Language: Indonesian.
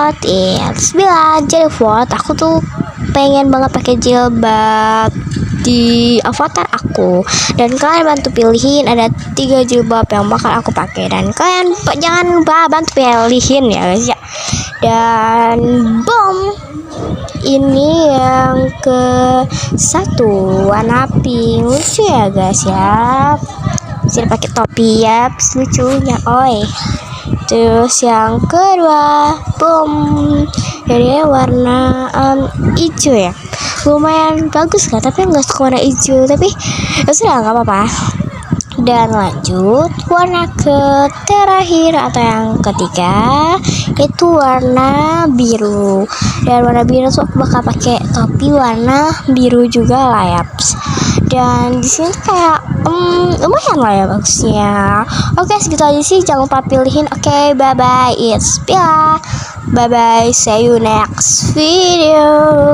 vote it's Bila. Jadi vote, aku tuh pengen banget pakai jilbab di avatar aku, dan kalian bantu pilihin ada 3 jilbab yang bakal aku pakai, dan kalian jangan lupa bantu pilihin ya guys ya. Dan boom, ini yang ke 1 warna pink, lucu ya guys ya, bisa pakai topi ya, lucunya oi. Terus yang kedua, boom, jadi warna hijau ya, lumayan bagus kan, tapi nggak suka warna hijau, tapi ya sudah nggak apa-apa. Dan lanjut warna ke terakhir atau yang ketiga, itu warna biru. Dan warna biru tuh aku bakal pakai topi warna biru juga lah ya. Dan di sini kayak lumayan lah ya bagusnya. Oke, segitu aja sih, jangan lupa pilihin. Oke, bye bye, it's Bila. Bye bye, see you next video.